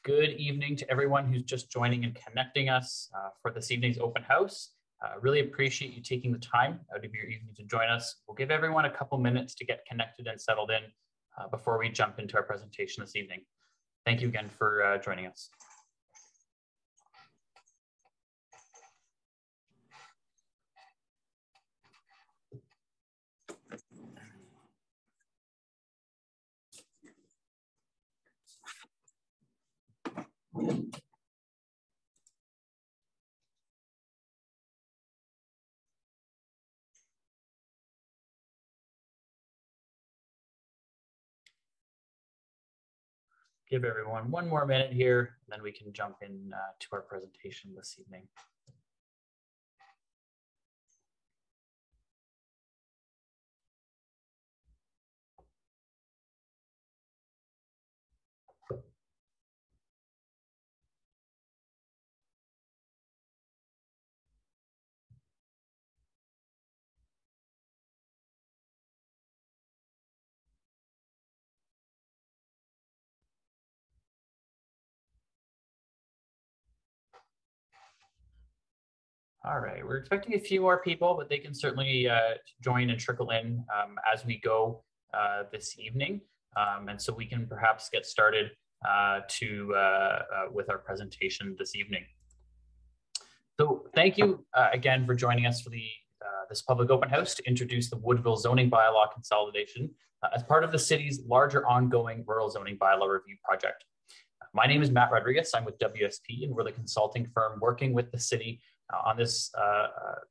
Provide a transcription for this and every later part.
Good evening to everyone who's just joining and connecting us for this evening's open house. Really appreciate you taking the time out of your evening to join us. We'll give everyone a couple minutes to get connected and settled in before we jump into our presentation this evening. Thank you again for joining us. Give everyone one more minute here, and then we can jump in to our presentation this evening. All right, we're expecting a few more people, but they can certainly join and trickle in as we go this evening. And so we can perhaps get started with our presentation this evening. So thank you again for joining us for this public open house to introduce the Woodville zoning bylaw consolidation as part of the city's larger ongoing rural zoning bylaw review project. My name is Matt Rodriguez. I'm with WSP, and we're the consulting firm working with the city on this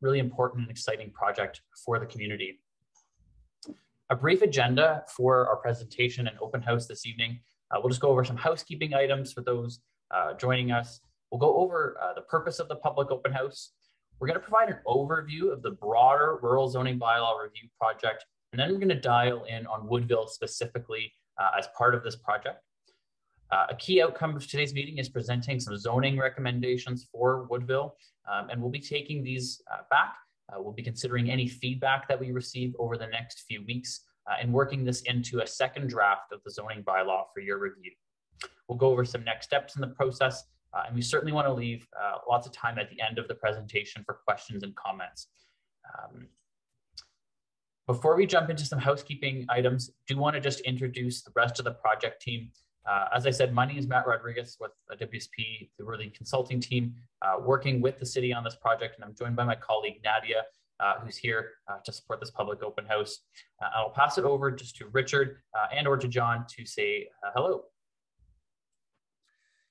really important and exciting project for the community. A brief agenda for our presentation and open house this evening. We'll just go over some housekeeping items for those joining us. We'll go over the purpose of the public open house. We're going to provide an overview of the broader rural zoning bylaw review project, and then we're going to dial in on Woodville specifically as part of this project. A key outcome of today's meeting is presenting some zoning recommendations for Woodville, and we'll be taking these back. We'll be considering any feedback that we receive over the next few weeks and working this into a second draft of the zoning bylaw for your review. We'll go over some next steps in the process, and we certainly want to leave lots of time at the end of the presentation for questions and comments. Before we jump into some housekeeping items, I do want to just introduce the rest of the project team. As I said, my name is Matt Rodriguez with WSP, the really consulting team working with the city on this project, and I'm joined by my colleague Nadia, who's here to support this public open house. I'll pass it over just to Richard and or to John to say hello.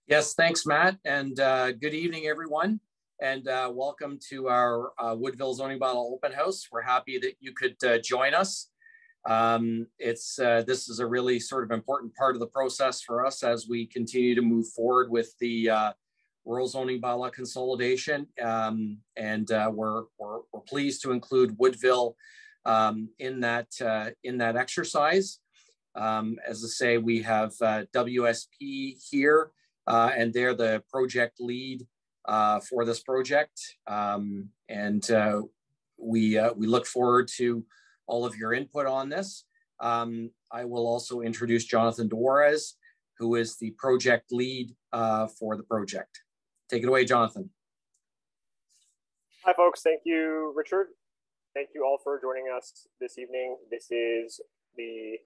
Yes, thanks, Matt, and good evening, everyone, and welcome to our Woodville Zoning Bylaw Open House. We're happy that you could join us. This is a really sort of important part of the process for us as we continue to move forward with the rural zoning bylaw consolidation, and we're pleased to include Woodville in that exercise. As I say, we have WSP here, and they're the project lead for this project, and we look forward to all of your input on this. I will also introduce Jonathan Duarez, who is the project lead for the project. Take it away, Jonathan. Hi, folks. Thank you, Richard. Thank you all for joining us this evening. This is the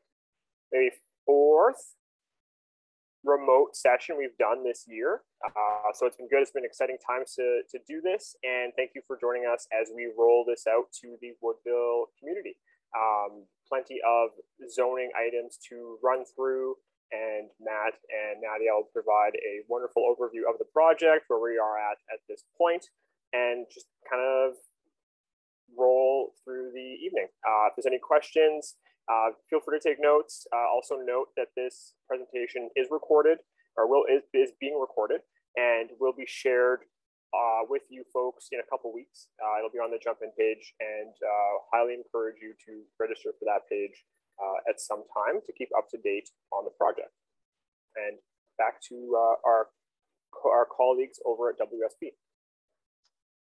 maybe fourth remote session we've done this year. So it's been good. It's been exciting times to do this. And thank you for joining us as we roll this out to the Woodville community. Plenty of zoning items to run through, and Matt and Nadia will provide a wonderful overview of the project, where we are at this point, and just kind of roll through the evening. If there's any questions, feel free to take notes. Also note that this presentation is recorded, or is being recorded, and will be shared with you folks in a couple weeks. It'll be on the jump in page, and highly encourage you to register for that page at some time to keep up to date on the project. And back to our colleagues over at WSP.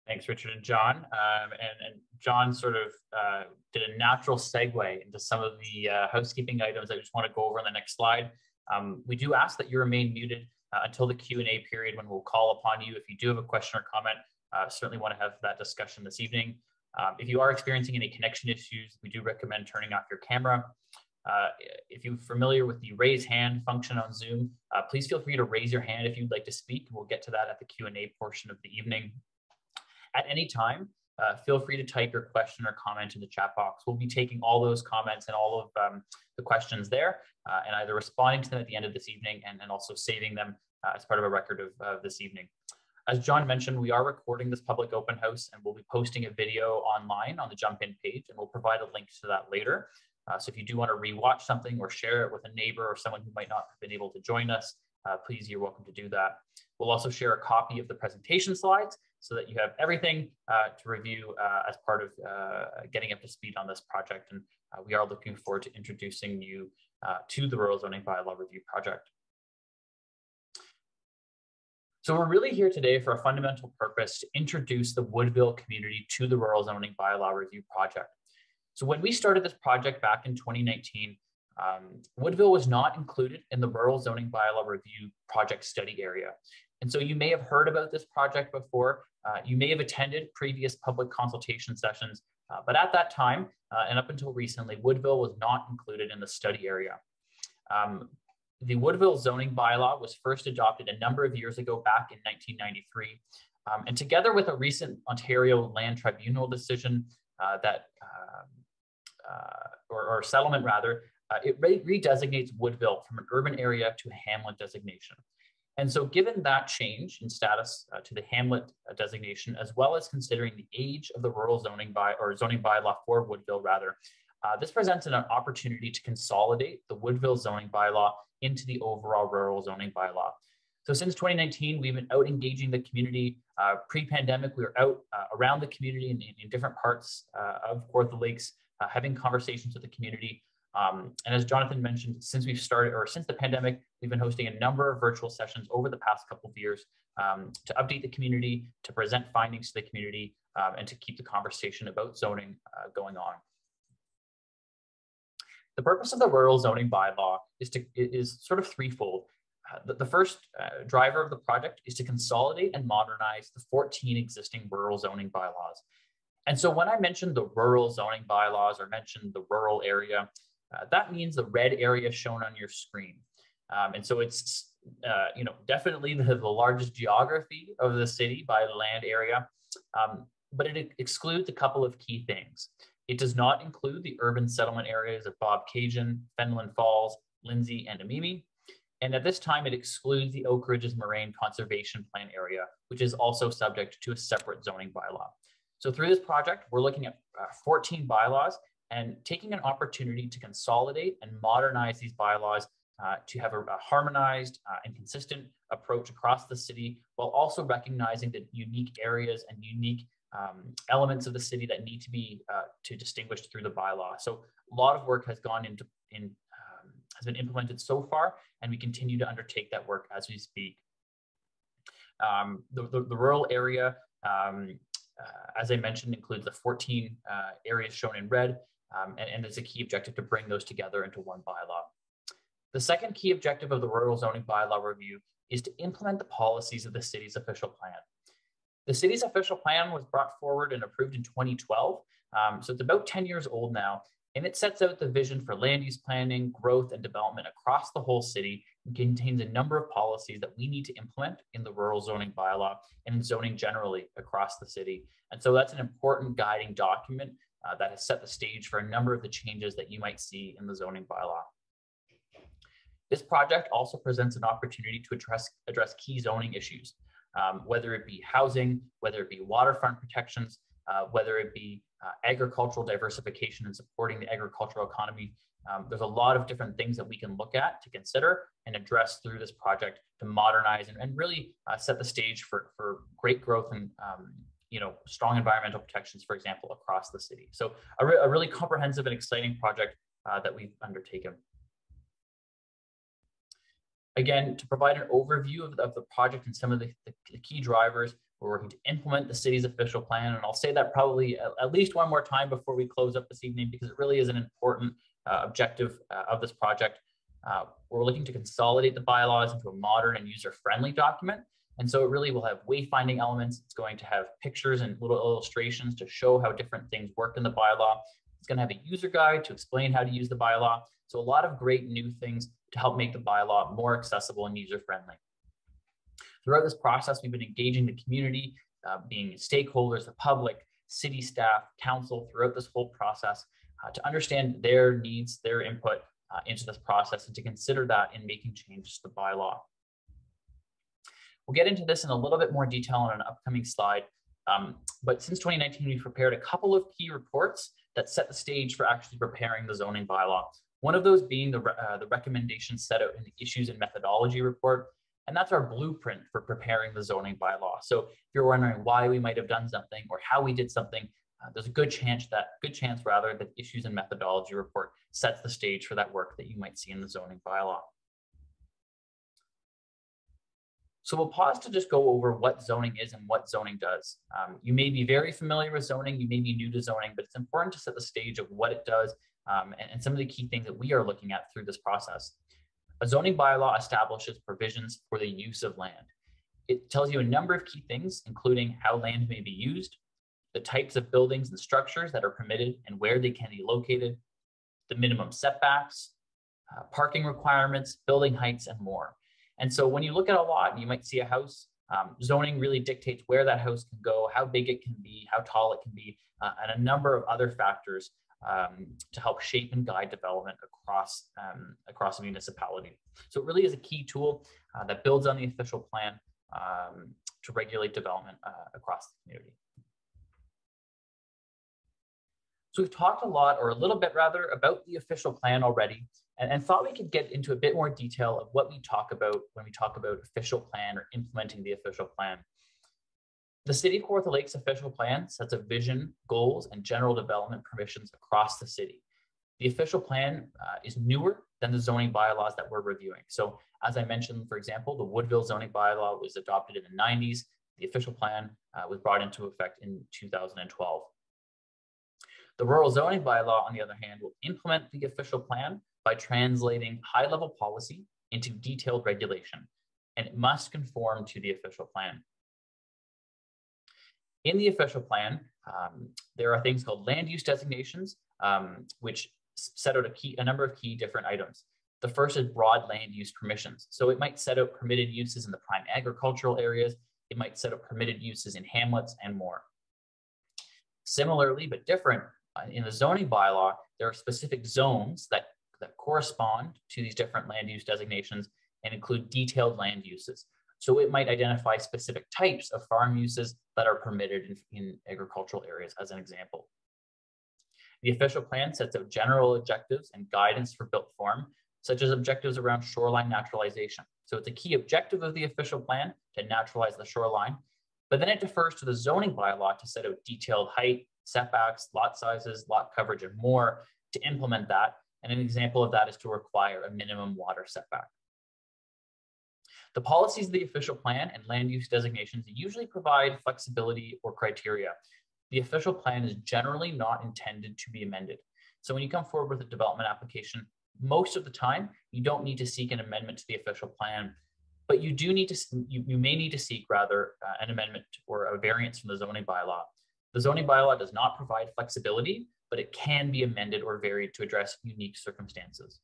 Thanks, Richard and John. And John sort of did a natural segue into some of the housekeeping items I just want to go over on the next slide. We do ask that you remain muted until the Q&A period when we'll call upon you. If you do have a question or comment, certainly want to have that discussion this evening. If you are experiencing any connection issues, we do recommend turning off your camera. If you're familiar with the raise hand function on Zoom, please feel free to raise your hand if you'd like to speak. We'll get to that at the Q&A portion of the evening. At any time, feel free to type your question or comment in the chat box. We'll be taking all those comments and all of the questions there and either responding to them at the end of this evening and also saving them as part of a record of this evening. As John mentioned, we are recording this public open house and we'll be posting a video online on the Jump In page, and we'll provide a link to that later. So if you do want to rewatch something or share it with a neighbor or someone who might not have been able to join us, please, you're welcome to do that. We'll also share a copy of the presentation slides so that you have everything to review as part of getting up to speed on this project. And we are looking forward to introducing you to the Rural Zoning Bylaw Review Project. So we're really here today for a fundamental purpose to introduce the Woodville community to the Rural Zoning Bylaw Review Project. So when we started this project back in 2019, Woodville was not included in the Rural Zoning Bylaw Review Project study area. And so you may have heard about this project before. You may have attended previous public consultation sessions, but at that time, and up until recently, Woodville was not included in the study area. The Woodville zoning bylaw was first adopted a number of years ago, back in 1993. And together with a recent Ontario Land Tribunal decision or settlement rather, it redesignates Woodville from an urban area to a hamlet designation. And so given that change in status to the hamlet designation, as well as considering the age of the rural zoning bylaw for Woodville rather, this presents an opportunity to consolidate the Woodville zoning bylaw into the overall rural zoning bylaw. So since 2019, we've been out engaging the community. Pre-pandemic, we were out around the community in different parts of Kawartha Lakes, having conversations with the community. And as Jonathan mentioned, since the pandemic, we've been hosting a number of virtual sessions over the past couple of years to update the community, to present findings to the community, and to keep the conversation about zoning going on. The purpose of the rural zoning bylaw is sort of threefold. The first driver of the project is to consolidate and modernize the 14 existing rural zoning bylaws. And so when I mentioned the rural zoning bylaws or mentioned the rural area, that means the red area shown on your screen. And so it's definitely the largest geography of the city by land area, but it excludes a couple of key things. It does not include the urban settlement areas of Bobcaygeon, Fenelon Falls, Lindsay, and Amimi. And at this time, it excludes the Oak Ridges Moraine Conservation Plan area, which is also subject to a separate zoning bylaw. So through this project, we're looking at 14 bylaws and taking an opportunity to consolidate and modernize these bylaws to have a harmonized and consistent approach across the city, while also recognizing the unique areas and unique elements of the city that need to be distinguished through the bylaw. So a lot of work has gone has been implemented so far, and we continue to undertake that work as we speak. The rural area, as I mentioned, includes the 14 areas shown in red, and it's a key objective to bring those together into one bylaw. The second key objective of the rural zoning bylaw review is to implement the policies of the city's official plan. The city's official plan was brought forward and approved in 2012, so it's about 10 years old now, and it sets out the vision for land use planning, growth, and development across the whole city, and contains a number of policies that we need to implement in the rural zoning bylaw and in zoning generally across the city. And so that's an important guiding document that has set the stage for a number of the changes that you might see in the zoning bylaw. This project also presents an opportunity to address key zoning issues, whether it be housing, whether it be waterfront protections, whether it be agricultural diversification and supporting the agricultural economy. There's a lot of different things that we can look at to consider and address through this project to modernize and really set the stage for great growth and strong environmental protections, for example, across the city. So a really comprehensive and exciting project that we've undertaken. Again, to provide an overview of the project and some of the key drivers, we're working to implement the city's official plan. And I'll say that probably at least one more time before we close up this evening, because it really is an important objective of this project. We're looking to consolidate the bylaws into a modern and user-friendly document. And so it really will have wayfinding elements. It's going to have pictures and little illustrations to show how different things work in the bylaw. It's going to have a user guide to explain how to use the bylaw. So a lot of great new things to help make the bylaw more accessible and user-friendly. Throughout this process, we've been engaging the community, being stakeholders, the public, city staff, council, throughout this whole process to understand their needs, their input into this process, and to consider that in making changes to the bylaw. We'll get into this in a little bit more detail on an upcoming slide, but since 2019, we've prepared a couple of key reports that set the stage for actually preparing the zoning bylaw. One of those being the recommendations set out in the Issues and Methodology report, and that's our blueprint for preparing the zoning bylaw. So if you're wondering why we might have done something or how we did something, there's a good chance that the Issues and Methodology report sets the stage for that work that you might see in the zoning bylaw. So we'll pause to just go over what zoning is and what zoning does. You may be very familiar with zoning, you may be new to zoning, but it's important to set the stage of what it does and some of the key things that we are looking at through this process. A zoning bylaw establishes provisions for the use of land. It tells you a number of key things, including how land may be used, the types of buildings and structures that are permitted and where they can be located, the minimum setbacks, parking requirements, building heights, and more. And so when you look at a lot, you might see a house, zoning really dictates where that house can go, how big it can be, how tall it can be, and a number of other factors to help shape and guide development across a municipality. So it really is a key tool that builds on the official plan to regulate development across the community. So we've talked a lot, or a little bit rather, about the official plan already, and thought we could get into a bit more detail of what we talk about when we talk about official plan or implementing the official plan. The City of Kawartha Lakes official plan sets a vision, goals, and general development permissions across the city. The official plan is newer than the zoning bylaws that we're reviewing. So as I mentioned, for example, the Woodville zoning bylaw was adopted in the 90s. The official plan was brought into effect in 2012. The rural zoning bylaw, on the other hand, will implement the official plan by translating high-level policy into detailed regulation, and it must conform to the official plan. In the official plan, there are things called land use designations, which set out a number of key different items. The first is broad land use permissions. So it might set out permitted uses in the prime agricultural areas. It might set out permitted uses in hamlets and more. Similarly, but different, in the zoning bylaw, there are specific zones that correspond to these different land use designations and include detailed land uses. So it might identify specific types of farm uses that are permitted in agricultural areas, as an example. The official plan sets out general objectives and guidance for built form, such as objectives around shoreline naturalization. So it's a key objective of the official plan to naturalize the shoreline, but then it defers to the zoning bylaw to set out detailed height, setbacks, lot sizes, lot coverage, and more to implement that. And an example of that is to require a minimum water setback. The policies of the official plan and land use designations usually provide flexibility or criteria. The official plan is generally not intended to be amended. So when you come forward with a development application, most of the time, you don't need to seek an amendment to the official plan, but you do need to, you may need to seek rather an amendment or a variance from the zoning bylaw. The zoning bylaw does not provide flexibility, but it can be amended or varied to address unique circumstances.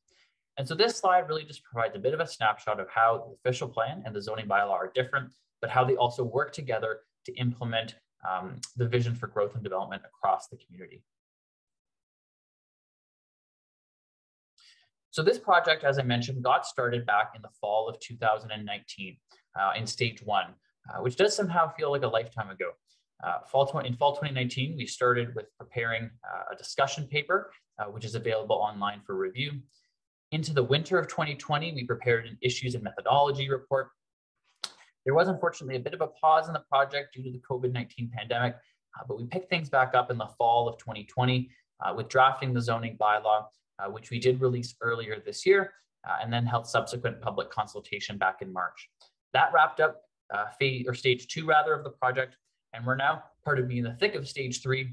And so this slide really just provides a bit of a snapshot of how the official plan and the zoning bylaw are different, but how they also work together to implement the vision for growth and development across the community. So this project, as I mentioned, got started back in the fall of 2019 in stage 1, which does somehow feel like a lifetime ago. In fall 2019, we started with preparing a discussion paper, which is available online for review. Into the winter of 2020, we prepared an issues and methodology report. There was unfortunately a bit of a pause in the project due to the COVID-19 pandemic, but we picked things back up in the fall of 2020 with drafting the zoning bylaw, which we did release earlier this year, and then held subsequent public consultation back in March. That wrapped up stage 2 rather of the project, and we're now part of being in the thick of stage 3,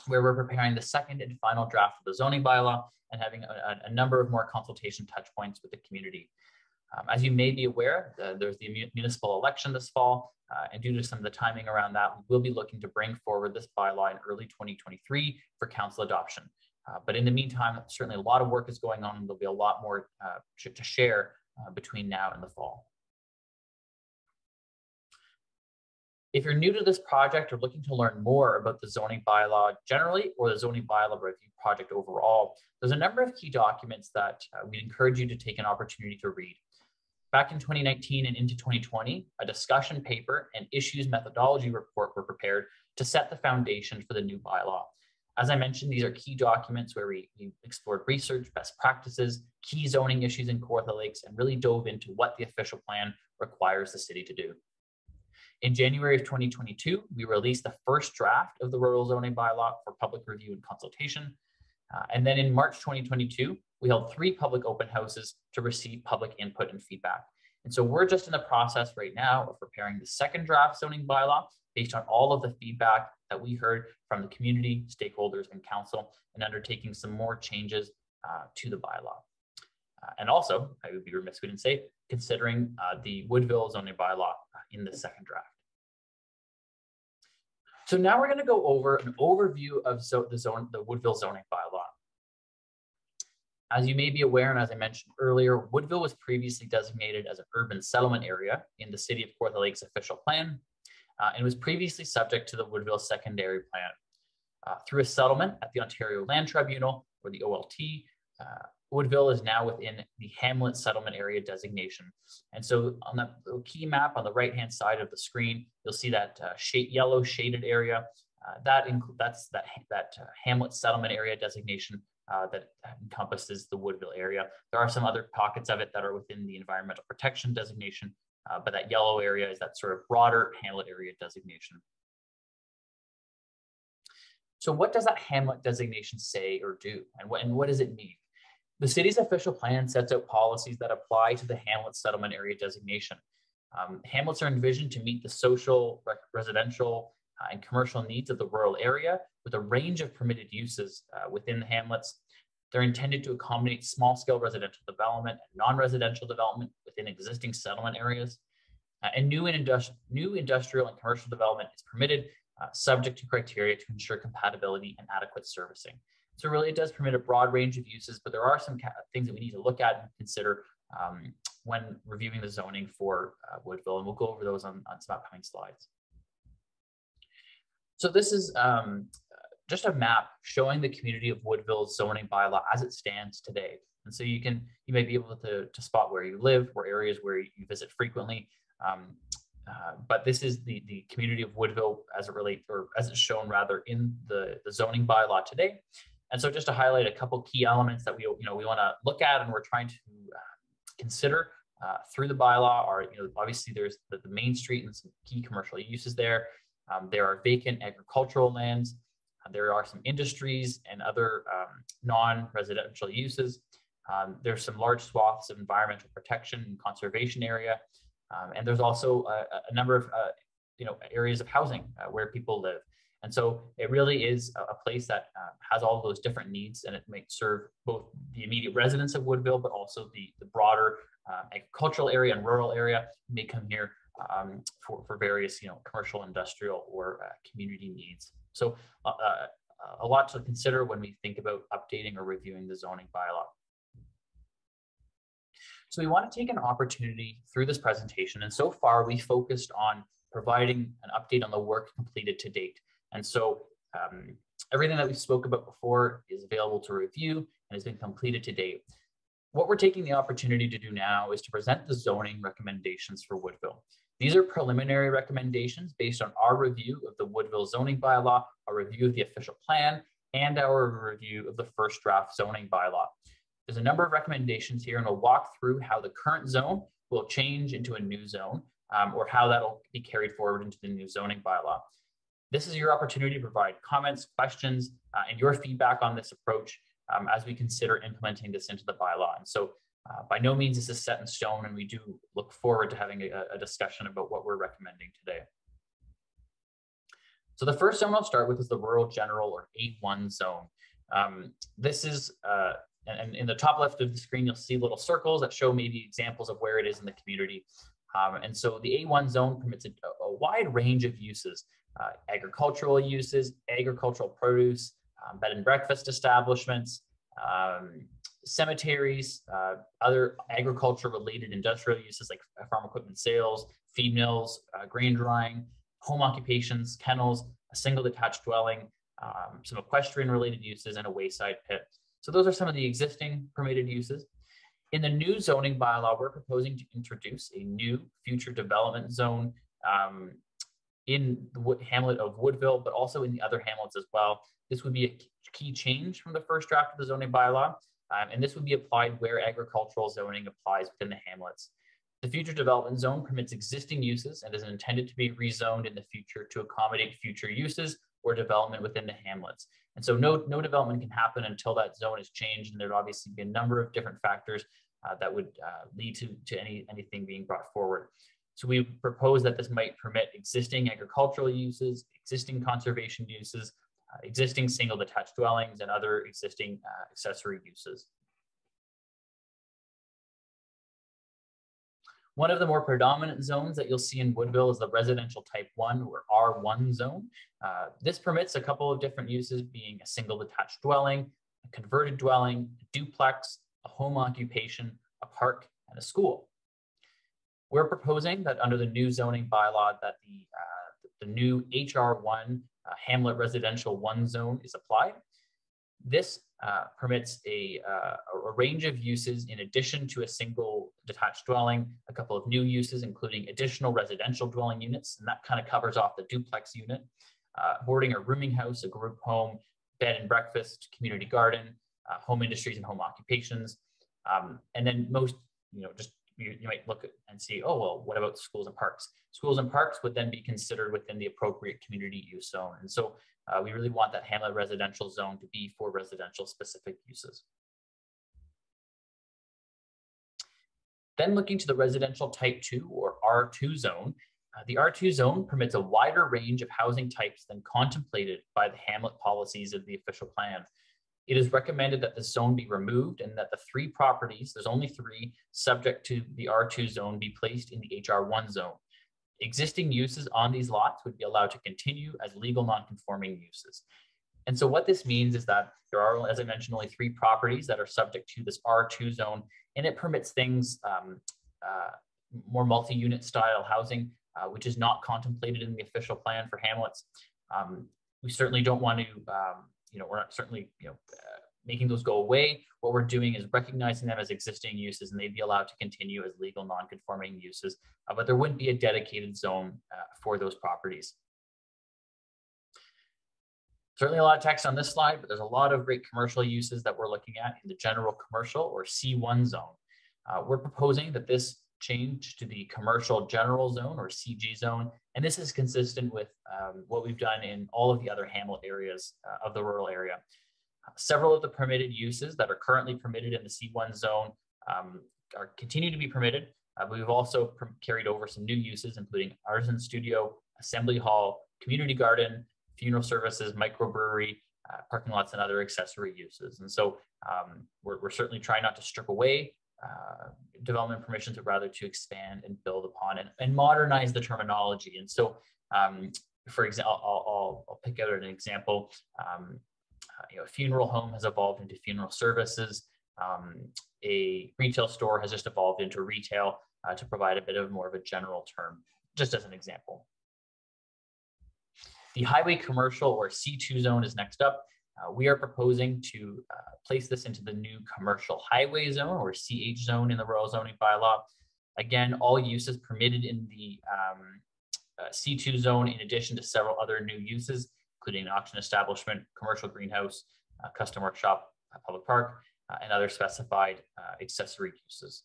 where we're preparing the second and final draft of the zoning bylaw and having a number of more consultation touch points with the community. As you may be aware, there's the municipal election this fall, and due to some of the timing around that, we will be looking to bring forward this bylaw in early 2023 for council adoption. But in the meantime, certainly a lot of work is going on, and there'll be a lot more to share between now and the fall. If you're new to this project or looking to learn more about the zoning bylaw generally or the zoning bylaw review project overall, there's a number of key documents that we'd encourage you to take an opportunity to read. Back in 2019 and into 2020, a discussion paper and issues methodology report were prepared to set the foundation for the new bylaw. As I mentioned, these are key documents where we explored research, best practices, key zoning issues in Kawartha Lakes, and really dove into what the official plan requires the city to do. In January of 2022, we released the first draft of the rural zoning bylaw for public review and consultation. And then in March 2022, we held 3 public open houses to receive public input and feedback. And so we're just in the process right now of preparing the second draft zoning bylaw based on all of the feedback that we heard from the community, stakeholders, and council, and undertaking some more changes to the bylaw. And also, I would be remiss if we didn't say, considering the Woodville zoning bylaw in the second draft. So now we're going to go over an overview of the Woodville zoning bylaw. As you may be aware, and as I mentioned earlier, Woodville was previously designated as an urban settlement area in the City of Kawartha Lakes official plan, and was previously subject to the Woodville secondary plan. Through a settlement at the Ontario Land Tribunal, or the OLT, Woodville is now within the Hamlet settlement area designation. And so on the key map on the right-hand side of the screen, you'll see that yellow shaded area. That's that Hamlet settlement area designation that encompasses the Woodville area. There are some other pockets of it that are within the environmental protection designation, but that yellow area is that sort of broader Hamlet area designation. So what does that Hamlet designation say or do, and what does it mean? The city's official plan sets out policies that apply to the Hamlet settlement area designation. Hamlets are envisioned to meet the social, residential, and commercial needs of the rural area with a range of permitted uses within the hamlets. They're intended to accommodate small-scale residential development and non-residential development within existing settlement areas. And new industrial and commercial development is permitted, subject to criteria to ensure compatibility and adequate servicing. So really it does permit a broad range of uses, but there are some things that we need to look at and consider when reviewing the zoning for Woodville, and we'll go over those on some upcoming slides. So this is just a map showing the community of Woodville's zoning bylaw as it stands today. And so you may be able to spot where you live, or areas where you visit frequently. But this is the community of Woodville as it relates, or as it's shown rather, in the zoning bylaw today. And so just to highlight a couple key elements that we want to look at and we're trying to consider through the bylaw are, obviously there's the main street and some key commercial uses there. There are vacant agricultural lands. There are some industries and other non-residential uses. There's some large swaths of environmental protection and conservation area. And there's also a number of areas of housing where people live. And so it really is a place that has all of those different needs, and it might serve both the immediate residents of Woodville, but also the broader agricultural area and rural area who may come here for various commercial, industrial, or community needs. So a lot to consider when we think about updating or reviewing the zoning bylaw. So we want to take an opportunity through this presentation, and so far we focused on providing an update on the work completed to date. And so everything that we spoke about before is available to review and has been completed to date. What we're taking the opportunity to do now is to present the zoning recommendations for Woodville. These are preliminary recommendations based on our review of the Woodville zoning bylaw, our review of the official plan, and our review of the first draft zoning bylaw. There's a number of recommendations here, and we'll walk through how the current zone will change into a new zone, or how that'll be carried forward into the new zoning bylaw. This is your opportunity to provide comments, questions, and your feedback on this approach as we consider implementing this into the bylaw. And so by no means is this set in stone, and we do look forward to having a discussion about what we're recommending today. So the first zone I'll start with is the rural general or A1 zone. This is, and in the top left of the screen, you'll see little circles that show maybe examples of where it is in the community. And so the A1 zone permits a wide range of uses, agricultural uses, agricultural produce, bed and breakfast establishments, cemeteries, other agriculture-related industrial uses like farm equipment sales, feed mills, grain drying, home occupations, kennels, a single detached dwelling, some equestrian-related uses, and a wayside pit. So those are some of the existing permitted uses. In the new zoning bylaw, we're proposing to introduce a new future development zone in the Hamlet of Woodville, but also in the other hamlets as well. This would be a key change from the first draft of the zoning bylaw, and this would be applied where agricultural zoning applies within the hamlets. The future development zone permits existing uses and is intended to be rezoned in the future to accommodate future uses or development within the hamlets. And so no development can happen until that zone is changed, and there'd obviously be a number of different factors that would lead to anything being brought forward. So we propose that this might permit existing agricultural uses, existing conservation uses, existing single detached dwellings, and other existing accessory uses. One of the more predominant zones that you'll see in Woodville is the residential type 1 or R1 zone. This permits a couple of different uses, being a single detached dwelling, a converted dwelling, a duplex, a home occupation, a park, and a school. We're proposing that under the new zoning bylaw that the new HR1 Hamlet Residential 1 zone is applied. This permits a range of uses in addition to a single detached dwelling, a couple of new uses, including additional residential dwelling units, and that kind of covers off the duplex unit, boarding or rooming house, a group home, bed and breakfast, community garden, home industries and home occupations. And then most, you might look at and see, oh, well, what about schools and parks? Schools and parks would then be considered within the appropriate community use zone. And so we really want that Hamlet residential zone to be for residential specific uses. Then looking to the residential type 2 or R2 zone, the R2 zone permits a wider range of housing types than contemplated by the Hamlet policies of the official plan. It is recommended that the zone be removed and that the 3 properties, there's only 3, subject to the R2 zone be placed in the HR1 zone. Existing uses on these lots would be allowed to continue as legal non-conforming uses. And so what this means is that there are, as I mentioned, only 3 properties that are subject to this R2 zone, and it permits things, more multi-unit style housing, which is not contemplated in the official plan for hamlets. We certainly don't want to, we're not certainly, making those go away. What we're doing is recognizing them as existing uses, and they'd be allowed to continue as legal non-conforming uses, but there wouldn't be a dedicated zone for those properties. Certainly a lot of text on this slide, but there's a lot of great commercial uses that we're looking at in the general commercial or C1 zone. We're proposing that this change to the commercial general zone or CG zone, and this is consistent with what we've done in all of the other hamlet areas of the rural area. Several of the permitted uses that are currently permitted in the C1 zone continue to be permitted, but we've also carried over some new uses, including artisan studio, assembly hall, community garden, funeral services, microbrewery, parking lots, and other accessory uses. And so we're certainly trying not to strip away development permissions, but rather to expand and build upon and modernize the terminology. And so, for example, I'll pick out an example. A funeral home has evolved into funeral services. A retail store has just evolved into retail to provide a bit of more of a general term, just as an example. The highway commercial or C2 zone is next up. We are proposing to place this into the new commercial highway zone or CH zone in the rural zoning bylaw. Again, all uses permitted in the C2 zone, in addition to several other new uses, including an auction establishment, commercial greenhouse, custom workshop, public park, and other specified accessory uses.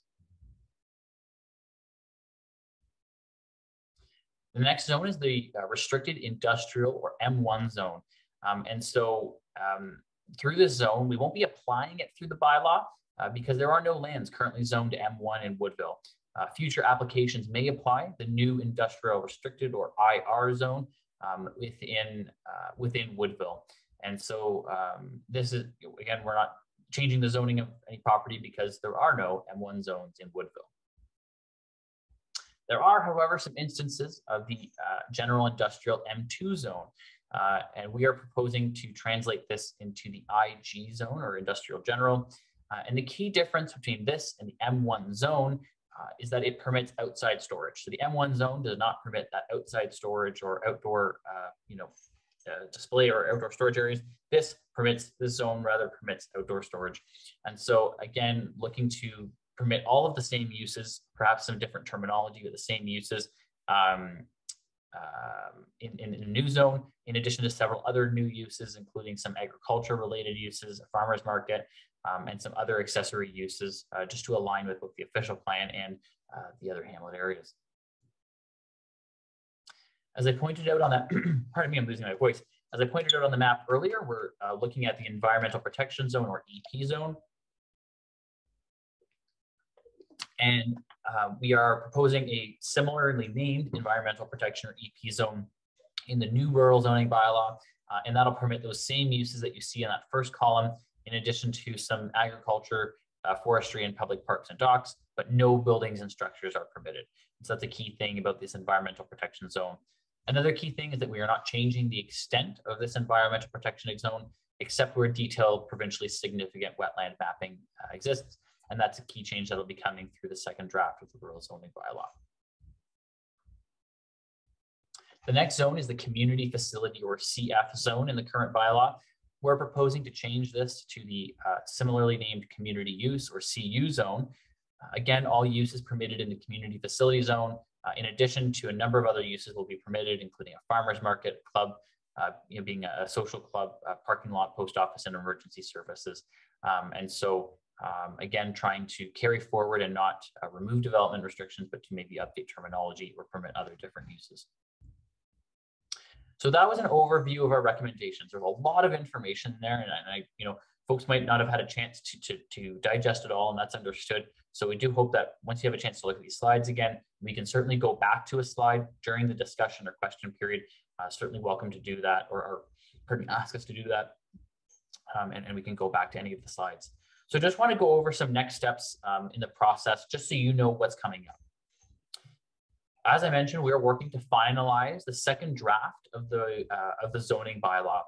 The next zone is the restricted industrial or M1 zone. And so through this zone, we won't be applying it through the bylaw because there are no lands currently zoned to M1 in Woodville. Future applications may apply the new industrial restricted or IR zone within Woodville. And so this is, again, we're not changing the zoning of any property because there are no M1 zones in Woodville. There are, however, some instances of the general industrial M2 zone, and we are proposing to translate this into the IG zone, or industrial general. And the key difference between this and the M1 zone is that it permits outside storage. So the M1 zone does not permit that outside storage or outdoor, display or outdoor storage areas. This zone rather permits outdoor storage. And so again, looking to permit all of the same uses, perhaps some different terminology with the same uses in a new zone, in addition to several other new uses, including some agriculture related uses, a farmer's market, and some other accessory uses, just to align with both the official plan and the other hamlet areas. As I pointed out on that, pardon me, I'm losing my voice. As I pointed out on the map earlier, we're looking at the environmental protection zone, or EP zone. And we are proposing a similarly named environmental protection, or EP zone, in the new rural zoning bylaw. And that'll permit those same uses that you see in that first column, in addition to some agriculture, forestry, and public parks and docks, but no buildings and structures are permitted. So that's a key thing about this environmental protection zone. Another key thing is that we are not changing the extent of this environmental protection zone, except where detailed provincially significant wetland mapping exists. And that's a key change that will be coming through the second draft of the rural zoning bylaw. The next zone is the community facility, or CF zone, in the current bylaw. We're proposing to change this to the similarly named community use, or CU zone. Again, all use is permitted in the community facility zone, in addition to a number of other uses will be permitted, including a farmer's market, club, being a social club, parking lot, post office, and emergency services. And so again, trying to carry forward and not remove development restrictions, but to maybe update terminology or permit other different uses. So that was an overview of our recommendations. There's a lot of information there, and folks might not have had a chance to digest it all, and that's understood. So we do hope that once you have a chance to look at these slides again, we can certainly go back to a slide during the discussion or question period. Certainly welcome to do that, or ask us to do that, and we can go back to any of the slides. So just want to go over some next steps in the process, just so you know what's coming up. As I mentioned, we are working to finalize the second draft of the zoning bylaw.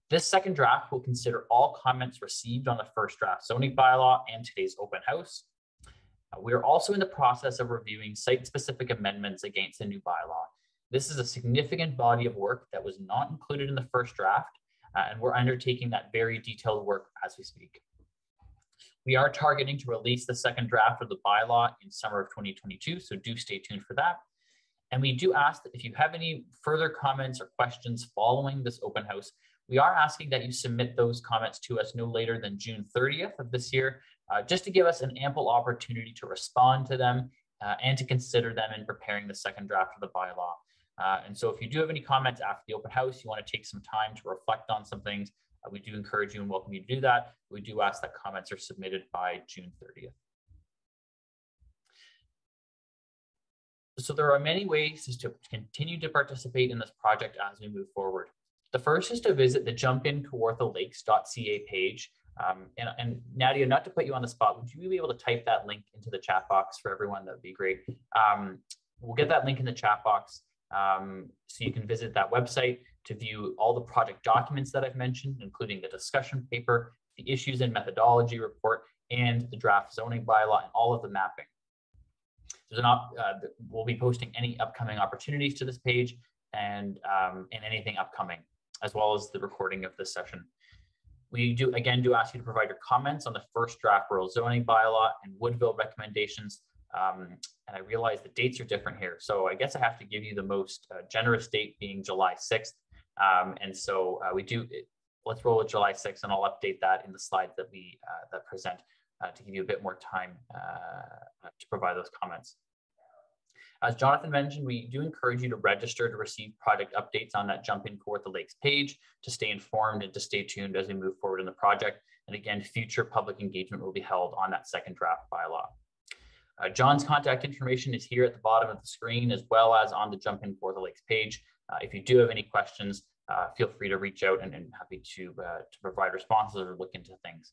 This second draft will consider all comments received on the first draft zoning bylaw and today's open house. We are also in the process of reviewing site-specific amendments against the new bylaw. This is a significant body of work that was not included in the first draft, and we're undertaking that very detailed work as we speak. We are targeting to release the second draft of the bylaw in summer of 2022, so do stay tuned for that. And we do ask that if you have any further comments or questions following this open house, we are asking that you submit those comments to us no later than June 30th of this year, just to give us an ample opportunity to respond to them and to consider them in preparing the second draft of the bylaw. And so if you do have any comments after the open house, you want to take some time to reflect on some things, we do encourage you and welcome you to do that. We do ask that comments are submitted by June 30th. So there are many ways to continue to participate in this project as we move forward. The first is to visit the jumpinkawarthalakes.ca page. And Nadia, not to put you on the spot, would you be able to type that link into the chat box for everyone? That would be great. We'll get that link in the chat box so you can visit that website to view all the project documents that I've mentioned, including the discussion paper, the issues and methodology report, and the draft zoning bylaw, and all of the mapping. We'll be posting any upcoming opportunities to this page and anything upcoming, as well as the recording of this session. We do ask you to provide your comments on the first draft rural zoning bylaw and Woodville recommendations. And I realize the dates are different here. So I guess I have to give you the most generous date, being July 6th. And so let's roll with July 6th, and I'll update that in the slides that we present to give you a bit more time to provide those comments. As Jonathan mentioned, we do encourage you to register to receive project updates on that Jump in Kawartha Lakes page, to stay informed and to stay tuned as we move forward in the project. And again, future public engagement will be held on that second draft bylaw. John's contact information is here at the bottom of the screen, as well as on the Jump in Kawartha Lakes page. If you do have any questions, feel free to reach out and happy to provide responses or look into things.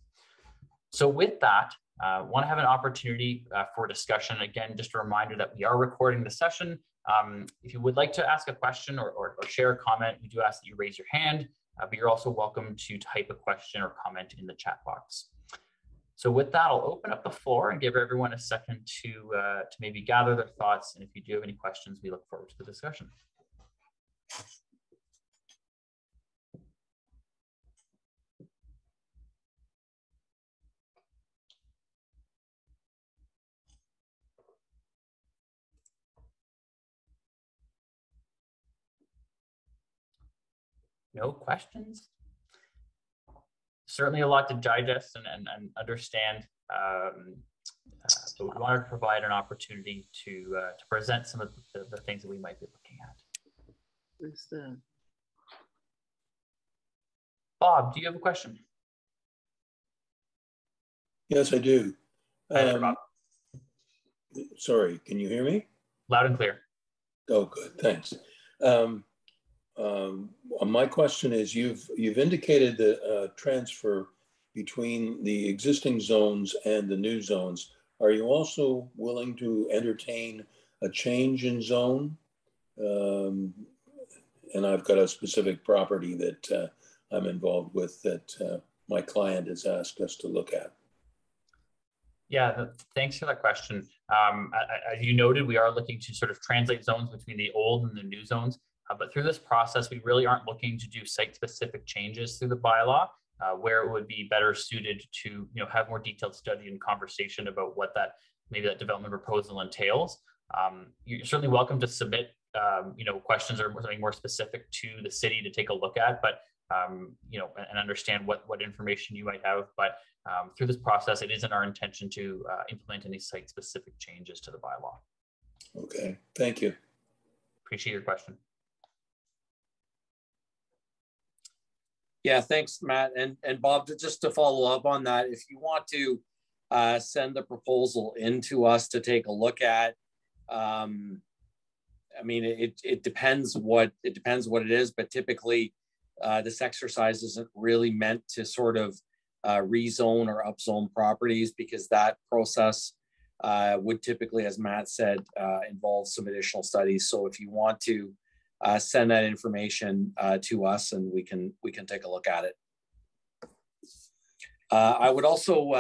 So with that, want to have an opportunity for discussion. Again, just a reminder that we are recording the session. If you would like to ask a question or share a comment, we do ask that you raise your hand, but you're also welcome to type a question or comment in the chat box. So with that, I'll open up the floor and give everyone a second to maybe gather their thoughts. And if you do have any questions, we look forward to the discussion. No questions? Certainly a lot to digest and understand. So we want to provide an opportunity to present some of the things that we might be looking at. Bob, do you have a question? Yes, I do. Bob. Sorry, can you hear me? Loud and clear. Oh, good, thanks. My question is, you've indicated the transfer between the existing zones and the new zones. Are you also willing to entertain a change in zone? And I've got a specific property that I'm involved with that my client has asked us to look at. Yeah, thanks for that question. As you noted, we are looking to sort of translate zones between the old and the new zones. But through this process, we really aren't looking to do site-specific changes through the bylaw, where it would be better suited to have more detailed study and conversation about what maybe that development proposal entails. You're certainly welcome to submit questions or something more specific to the city to take a look at, but and understand what information you might have. But through this process, it isn't our intention to implement any site-specific changes to the bylaw. Okay, thank you. Appreciate your question. Yeah, thanks, Matt. And Bob, just to follow up on that, if you want to send the proposal in to us to take a look at, I mean, it depends what it is, but typically this exercise isn't really meant to sort of rezone or upzone properties, because that process would typically, as Matt said, involve some additional studies. So if you want to send that information to us, and we can take a look at it. I would also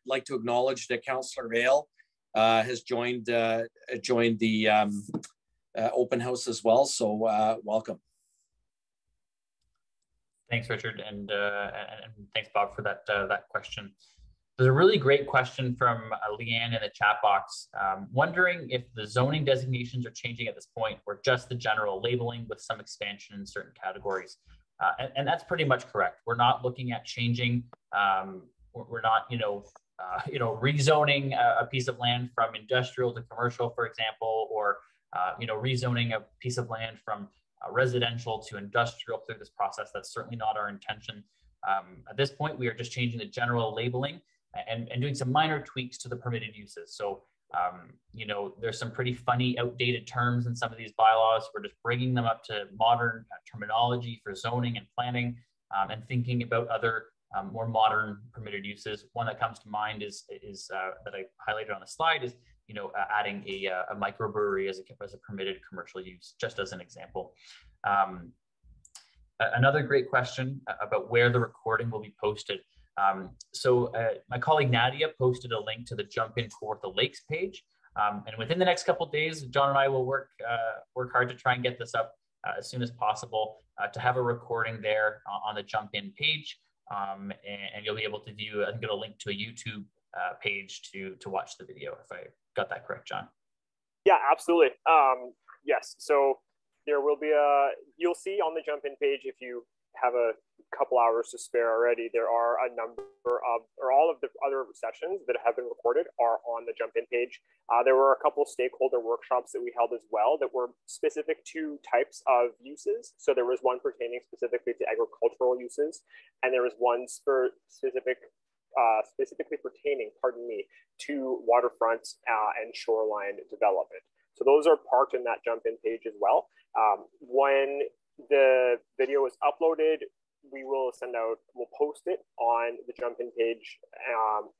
like to acknowledge that Councillor Vale has joined the open house as well. So welcome. Thanks, Richard, and thanks, Bob, for that question. There's a really great question from Leanne in the chat box, wondering if the zoning designations are changing at this point, or just the general labeling with some expansion in certain categories. And that's pretty much correct. We're not looking at changing. We're not, rezoning a piece of land from industrial to commercial, for example, or rezoning a piece of land from residential to industrial through this process. That's certainly not our intention. At this point, we are just changing the general labeling and doing some minor tweaks to the permitted uses. So, there's some pretty funny, outdated terms in some of these bylaws. We're just bringing them up to modern terminology for zoning and planning, and thinking about other more modern permitted uses. One that comes to mind is that I highlighted on the slide is, adding a microbrewery as a permitted commercial use, just as an example. Another great question about where the recording will be posted. So my colleague Nadia posted a link to the Jump in Kawartha Lakes page. And within the next couple of days, John and I will work hard to try and get this up as soon as possible, to have a recording there on the Jump in page. And you'll be able to view, I think it'll link to a YouTube page to watch the video, if I got that correct, John. Yeah, absolutely. Yes, so there will be you'll see on the Jump in page, if you have a couple hours to spare already, there are a number of, or all of the other sessions that have been recorded are on the Jump in page. There were a couple stakeholder workshops that we held as well that were specific to types of uses. So there was one pertaining specifically to agricultural uses, and there was one specifically pertaining, to waterfront and shoreline development. So those are parked in that jump in page as well. When the video is uploaded, we will we'll post it on the jump in page,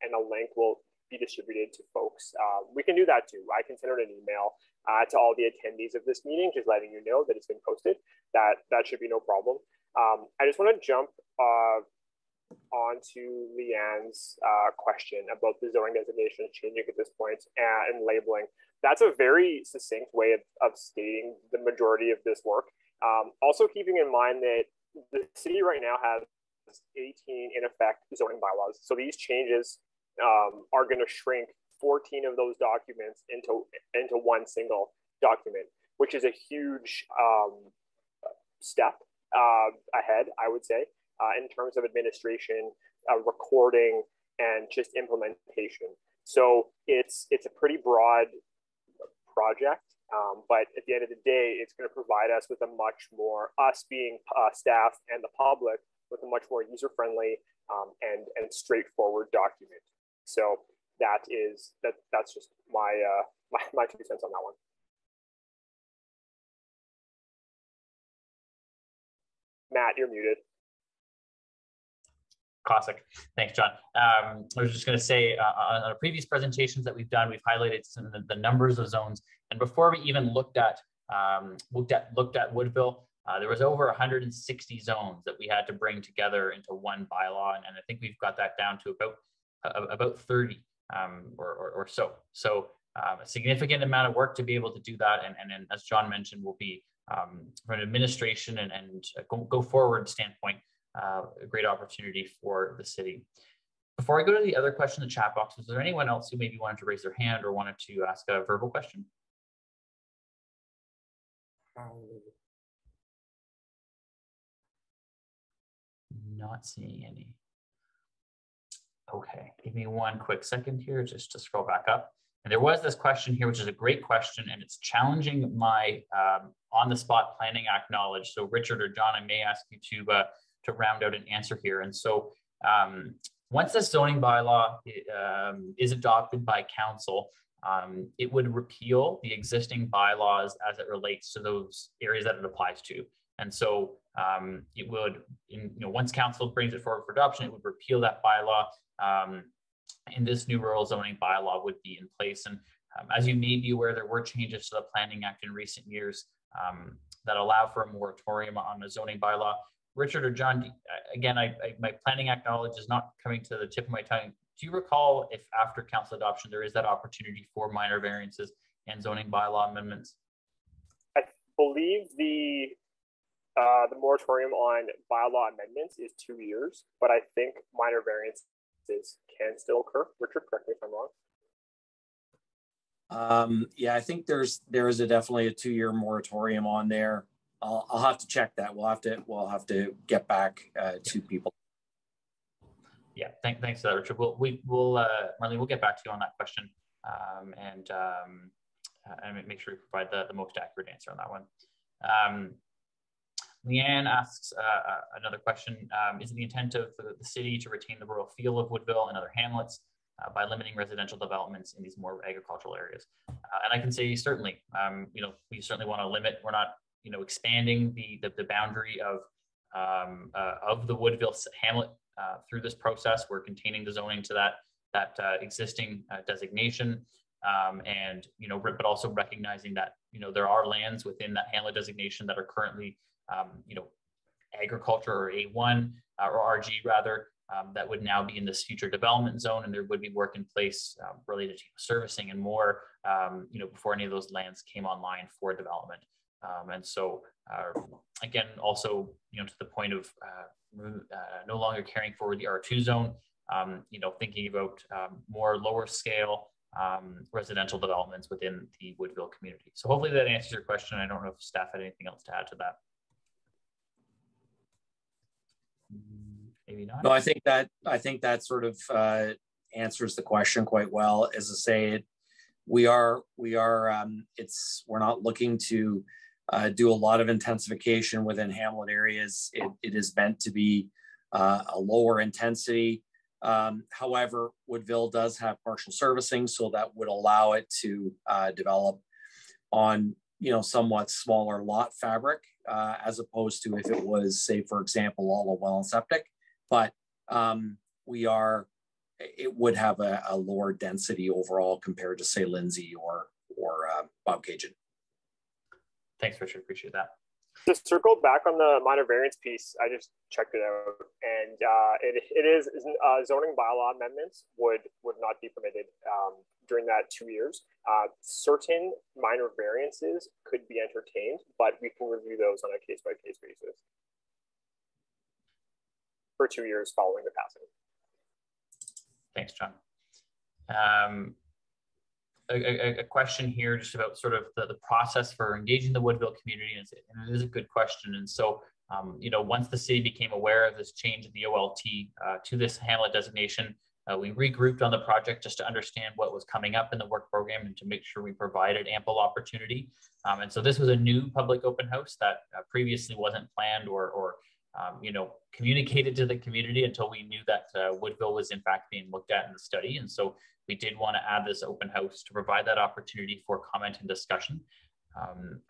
and a link will be distributed to folks. We can do that too. I can send out an email to all the attendees of this meeting, just letting you know that it's been posted. That should be no problem. I just want to jump onto Leanne's question about the zoning designation changing at this point and labeling. That's a very succinct way of stating the majority of this work. Also keeping in mind that the city right now has 18 in effect zoning bylaws. So these changes are going to shrink 14 of those documents into one single document, which is a huge step ahead, I would say, in terms of administration, recording, and just implementation. So it's a pretty broad project, but at the end of the day, it's going to provide us with a much more, us being staff and the public, with a much more user-friendly and straightforward document. So that's just my 2 cents on that one. Matt, you're muted. Classic. Thanks, John. I was just going to say, on our previous presentations that we've done, we've highlighted some of the numbers of zones. And before we even looked at Woodville, there was over 160 zones that we had to bring together into one bylaw, and I think we've got that down to about 30 or so. So a significant amount of work to be able to do that, and as John mentioned, will be from an administration and go forward standpoint, a great opportunity for the city. Before I go to the other question in the chat box, is there anyone else who maybe wanted to raise their hand or wanted to ask a verbal question? Not seeing any. Okay, give me one quick second here just to scroll back up. And there was this question here, which is a great question, and it's challenging my on-the-spot Planning Act knowledge. So Richard or John, I may ask you to round out an answer here. And so once the zoning bylaw is adopted by council, it would repeal the existing bylaws as it relates to those areas that it applies to. And so it would, once council brings it forward for adoption, it would repeal that bylaw. And this new rural zoning bylaw would be in place. And as you may be aware, there were changes to the Planning Act in recent years that allow for a moratorium on the zoning bylaw. Richard or John, again, my Planning Act knowledge is not coming to the tip of my tongue. Do you recall if after council adoption, there is that opportunity for minor variances and zoning bylaw amendments? I believe the moratorium on bylaw amendments is 2 years, but I think minor variances can still occur. Richard, correct me if I'm wrong. Yeah, I think there is definitely a 2-year moratorium on there. I'll have to check that. We'll have to get back to people. Yeah, thanks for that, Richard. Marlene, we'll get back to you on that question and make sure we provide the most accurate answer on that one. Leanne asks another question. Is it the intent of the city to retain the rural feel of Woodville and other hamlets by limiting residential developments in these more agricultural areas? And I can say certainly, we certainly want to limit. We're not, expanding the boundary of the Woodville hamlet through this process. We're containing the zoning to that existing designation, and but also recognizing that there are lands within that hamlet designation that are currently agriculture or A1 or RG rather, that would now be in this future development zone, and there would be work in place related to servicing and more, before any of those lands came online for development. And so, again, also, to the point of no longer carrying forward the R2 zone, thinking about more lower scale residential developments within the Woodville community. So hopefully that answers your question. I don't know if staff had anything else to add to that. Maybe not. No, I think that sort of answers the question quite well. As I say, we're not looking to do a lot of intensification within hamlet areas. It is meant to be a lower intensity. However, Woodville does have partial servicing, so that would allow it to develop on, somewhat smaller lot fabric, as opposed to if it was, say, for example, all a well and septic. But it would have a lower density overall compared to, say, Lindsay or Bobcaygeon. Thanks, Richard. Appreciate that. To circle back on the minor variance piece, I just checked it out, and it is zoning bylaw amendments would not be permitted during that 2 years. Certain minor variances could be entertained, but we can review those on a case-by-case basis for 2 years following the passing. Thanks, John. A question here just about sort of the process for engaging the Woodville community, and it is a good question. And so, once the city became aware of this change in the OLT to this Hamlet designation, we regrouped on the project just to understand what was coming up in the work program and to make sure we provided ample opportunity. And so this was a new public open house that previously wasn't planned or communicated to the community until we knew that Woodville was in fact being looked at in the study. And so we did want to add this open house to provide that opportunity for comment and discussion.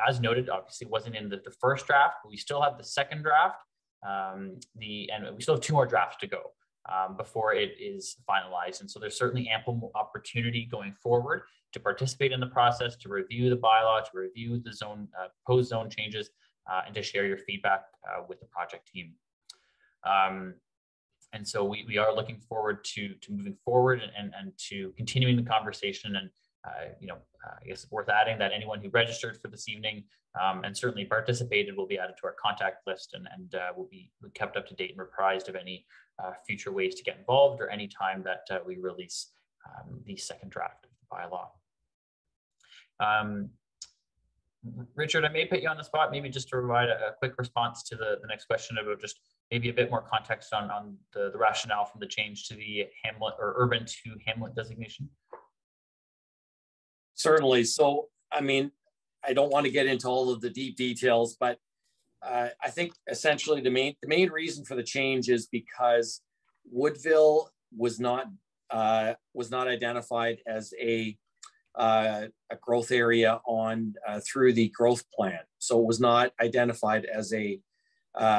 As noted, obviously it wasn't in the first draft, but we still have the second draft, and we still have 2 more drafts to go before it is finalized. And so there's certainly ample opportunity going forward to participate in the process, to review the bylaw, to review the zone, proposed zone changes, and to share your feedback with the project team. And so we are looking forward to moving forward and to continuing the conversation. And I guess it's worth adding that anyone who registered for this evening and certainly participated will be added to our contact list and will be kept up to date and reprised of any future ways to get involved or any time that we release the second draft of the bylaw. Richard, I may put you on the spot, maybe just to provide a quick response to the next question about just maybe a bit more context on the rationale from the change to the Hamlet or urban to Hamlet designation. Certainly. So, I don't want to get into all of the deep details, but I think essentially the main reason for the change is because Woodville was not identified as a growth area through the growth plan. So it was not identified as a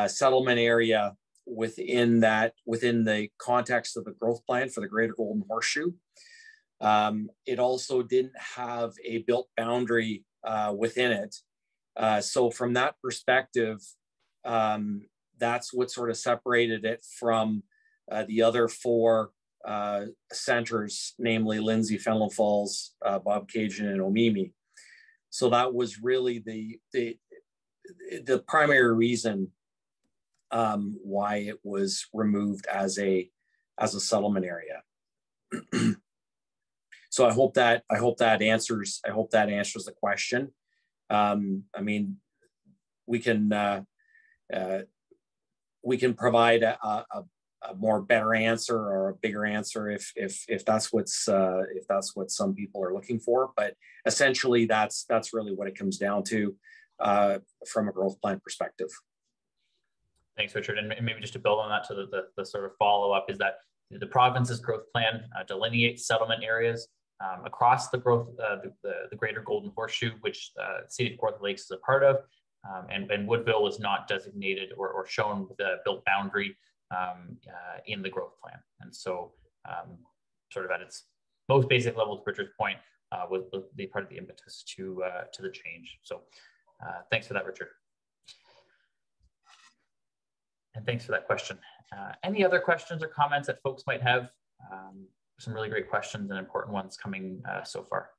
settlement area within the context of the growth plan for the Greater Golden Horseshoe. It also didn't have a built boundary within it. So from that perspective, that's what sort of separated it from the other 4 centers, namely Lindsay, Fenelon Falls, Bobcaygeon, and Omemee. So that was really the primary reason why it was removed as a settlement area. So I hope that answers the question. We can provide a more better answer or a bigger answer if that's what some people are looking for. But essentially, that's really what it comes down to from a growth plan perspective. Thanks, Richard. And maybe just to build on that, to the sort of follow up is that the province's growth plan delineates settlement areas across the Greater Golden Horseshoe, which the City of Kawartha Lakes is a part of, and Woodville was not designated or shown with a built boundary in the growth plan. And so sort of at its most basic level, to Richard's point, was the part of the impetus to the change. So thanks for that, Richard. And thanks for that question. Any other questions or comments that folks might have? Some really great questions and important ones coming so far.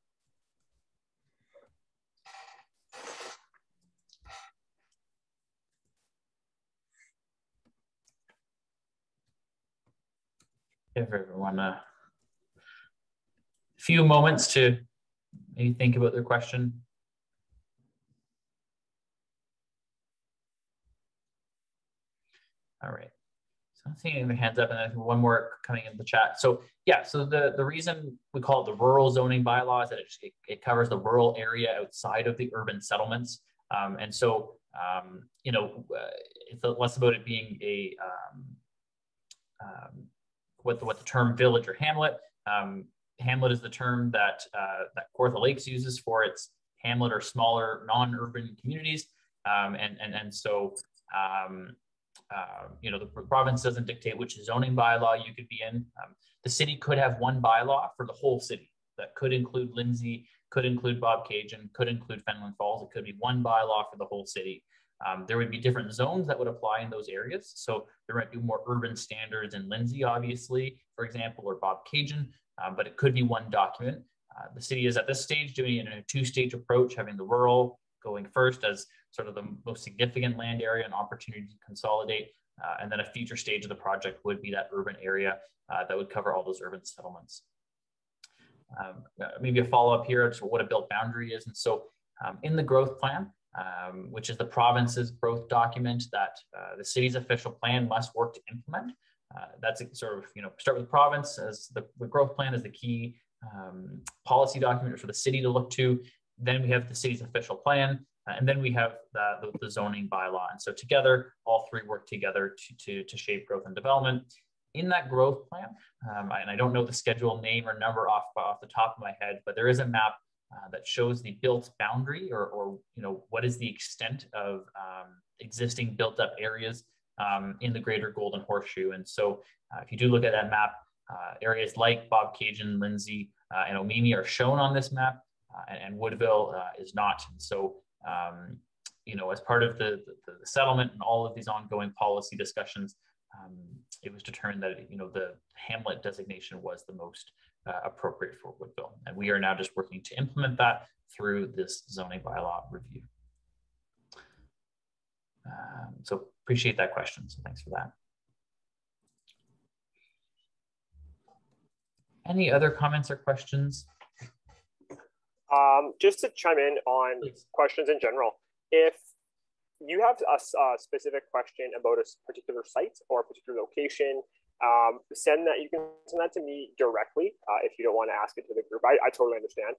Give everyone a few moments to maybe think about their question. All right. So I'm seeing the hands up, and then one more coming in the chat. So yeah, so the reason we call it the rural zoning bylaw is that it covers the rural area outside of the urban settlements. And so, it's less about it being a, what the term village or hamlet. Hamlet is the term that Kawartha Lakes uses for its hamlet or smaller non-urban communities. So you know, the province doesn't dictate which zoning bylaw you could be in. The city could have one bylaw for the whole city that could include Lindsay, could include Bobcaygeon, could include Fenelon Falls. It could be one bylaw for the whole city. There would be different zones that would apply in those areas. So there might be more urban standards in Lindsay, obviously, for example, or Bobcaygeon, but it could be one document. The city is at this stage doing it in a two-stage approach, having the rural going first as sort of the most significant land area and opportunity to consolidate. And then a future stage of the project would be that urban area that would cover all those urban settlements. Maybe a follow-up here to what a built boundary is. And so in the growth plan, which is the province's growth document that the city's official plan must work to implement. That's sort of, you know, start with the province as the growth plan is the key policy document for the city to look to. Then we have the city's official plan, and then we have the zoning bylaw. And so together, all three work together to shape growth and development. In that growth plan, and I don't know the schedule name or number off the top of my head, but there is a map that shows the built boundary or you know, what is the extent of existing built up areas in the greater Golden Horseshoe. And so if you do look at that map, areas like Bobcaygeon, Lindsay, and Omemee are shown on this map, and Woodville is not. So, you know, as part of the settlement and all of these ongoing policy discussions, it was determined that, you know, the Hamlet designation was the most appropriate for Woodville. And we are now just working to implement that through this zoning bylaw review. So appreciate that question. So thanks for that. Any other comments or questions? Just to chime in on questions in general, if you have a specific question about a particular site or a particular location, you can send that to me directly if you don't want to ask it to the group. I totally understand.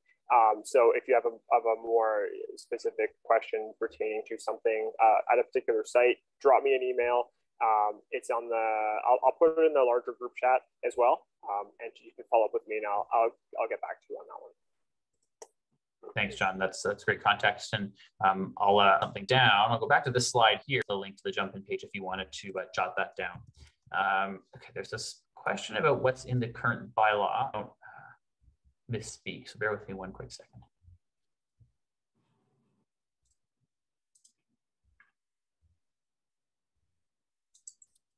So if you have a more specific question pertaining to something at a particular site, drop me an email. It's on I'll put it in the larger group chat as well, and you can follow up with me, and I'll get back to you on that one. Thanks, John. That's great context, and I'll link down. I'll go back to this slide here, the link to the jump-in page if you wanted to jot that down. Okay, there's this question about what's in the current bylaw. I don't misspeak, so bear with me one quick second.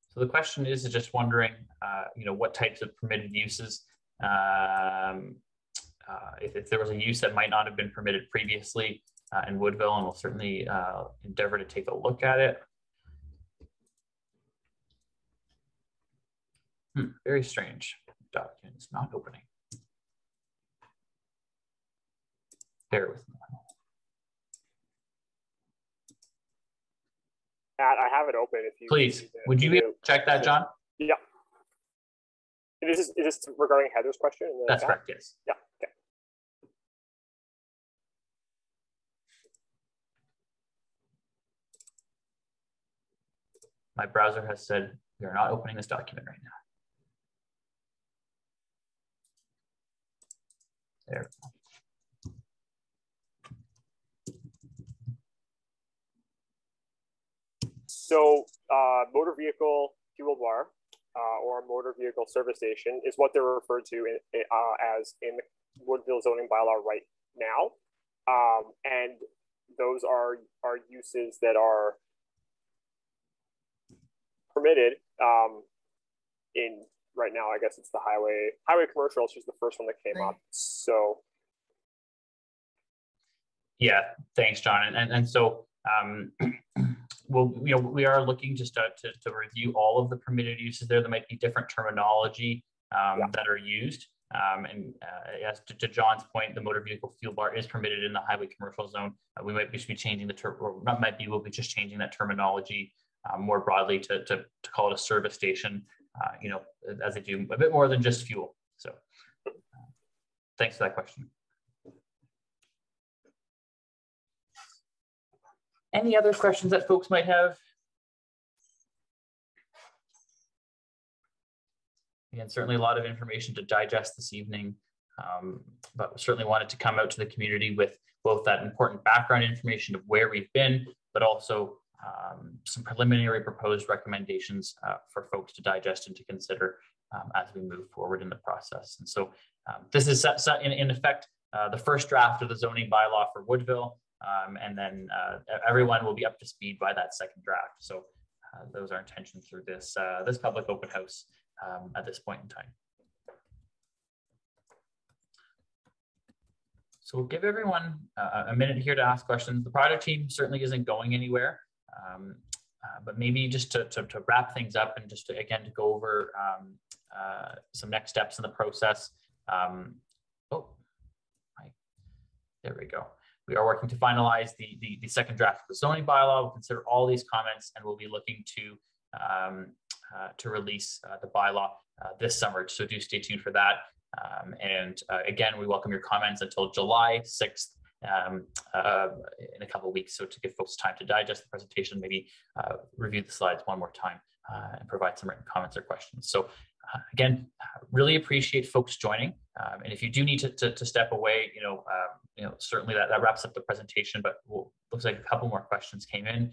So the question is just wondering, you know, what types of permitted uses, if there was a use that might not have been permitted previously in Woodville, and we'll certainly endeavor to take a look at it. Very strange. Document is not opening. Bear with me. Matt, I have it open. If you please, would you be able to check that, John? Yeah. Is this regarding Heather's question? That's correct. Yes. Yeah. Okay. My browser has said we are not opening this document right now. There. So motor vehicle fuel bar or motor vehicle service station is what they're referred to as in the Woodville zoning bylaw right now. And those are uses that are permitted in right now. I guess it's the highway commercial, which is the first one that came up. So yeah, thanks, John. And so well, you know, we are looking just to review all of the permitted uses there. There might be different terminology that are used. As to John's point, the motor vehicle fuel bar is permitted in the highway commercial zone. We might just be changing the term, or not might be, we'll be just changing that terminology more broadly to call it a service station, you know, as they do a bit more than just fuel. So thanks for that question. Any other questions that folks might have? Again, certainly a lot of information to digest this evening. but certainly wanted to come out to the community with both that important background information of where we've been, but also some preliminary proposed recommendations for folks to digest and to consider as we move forward in the process. And so this is in effect the first draft of the zoning bylaw for Woodville, and then everyone will be up to speed by that second draft. So those are intentions through this public open house at this point in time. So we'll give everyone a minute here to ask questions. The project team certainly isn't going anywhere, but maybe just to wrap things up and just to, again, to go over some next steps in the process. There we go. We are working to finalize the second draft of the zoning bylaw. We'll consider all these comments, and we'll be looking to release the bylaw this summer. So do stay tuned for that. Again, we welcome your comments until July 6th in a couple of weeks. So to give folks time to digest the presentation, maybe review the slides one more time and provide some written comments or questions. So again, really appreciate folks joining. And if you do need to step away, certainly that wraps up the presentation, but looks like a couple more questions came in.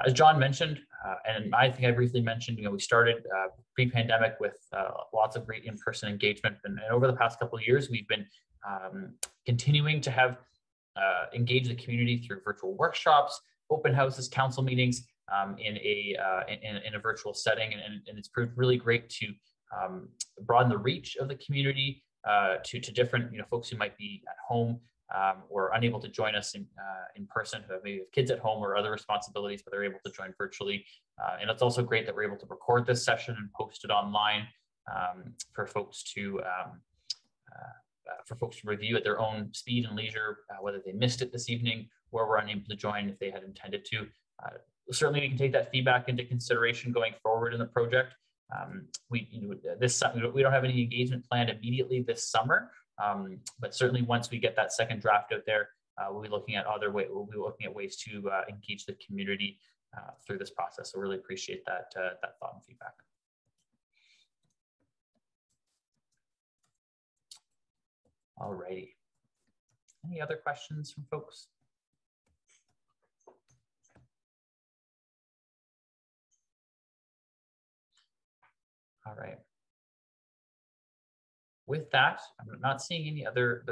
As John mentioned, and I think I briefly mentioned, we started pre-pandemic with lots of great in-person engagement, and over the past couple of years, we've been continuing to have engage the community through virtual workshops, open houses, council meetings in a virtual setting, and it's proved really great to broaden the reach of the community to different folks who might be at home or unable to join us in person, who have maybe kids at home or other responsibilities, but they're able to join virtually. And it's also great that we're able to record this session and post it online for folks to review at their own speed and leisure, whether they missed it this evening or were unable to join if they had intended to. Certainly, we can take that feedback into consideration going forward in the project. We don't have any engagement planned immediately this summer, but certainly once we get that second draft out there, we'll be looking at ways to engage the community through this process. So really appreciate that thought and feedback. All righty. Any other questions from folks? All right. With that, I'm not seeing any other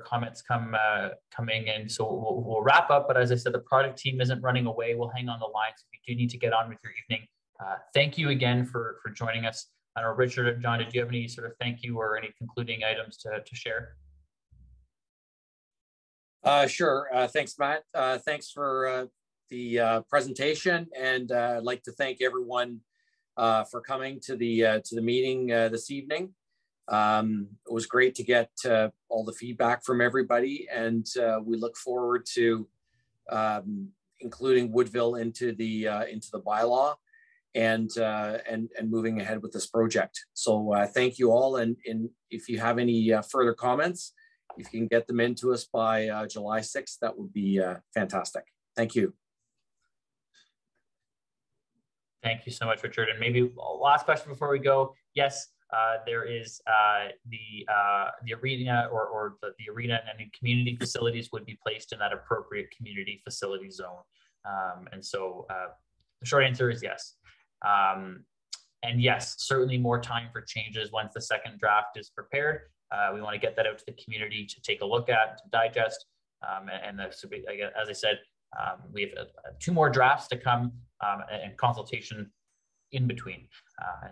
comments coming in, so we'll wrap up. But as I said, the project team isn't running away. We'll hang on the line, so if you do need to get on with your evening. Thank you again for joining us. I don't know, Richard and John, did you have any sort of thank you or any concluding items to share? Sure. Thanks, Matt. Thanks for the presentation, and I'd like to thank everyone for coming to the meeting this evening. It was great to get all the feedback from everybody, and we look forward to including Woodville into the bylaw and moving ahead with this project. So thank you all, and if you have any further comments, if you can get them into us by July 6th, that would be fantastic. Thank you. Thank you so much, Richard. And maybe last question before we go. Yes, there is the arena or the arena and the community facilities would be placed in that appropriate community facility zone. And so the short answer is yes. And yes, certainly more time for changes once the second draft is prepared. We want to get that out to the community to take a look at, to digest. And as I said, we have 2 more drafts to come and consultation in between.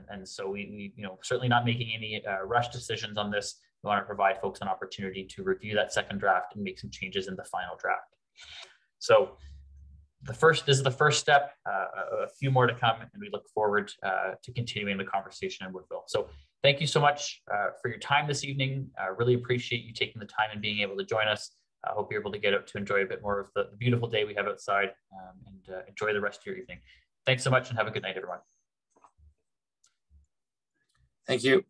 And so we certainly not making any rush decisions on this. We want to provide folks an opportunity to review that second draft and make some changes in the final draft. So this is the first step, a few more to come, and we look forward to continuing the conversation in Woodville. So thank you so much for your time this evening. I really appreciate you taking the time and being able to join us. I hope you're able to get out to enjoy a bit more of the beautiful day we have outside and enjoy the rest of your evening. Thanks so much and have a good night, everyone. Thank you.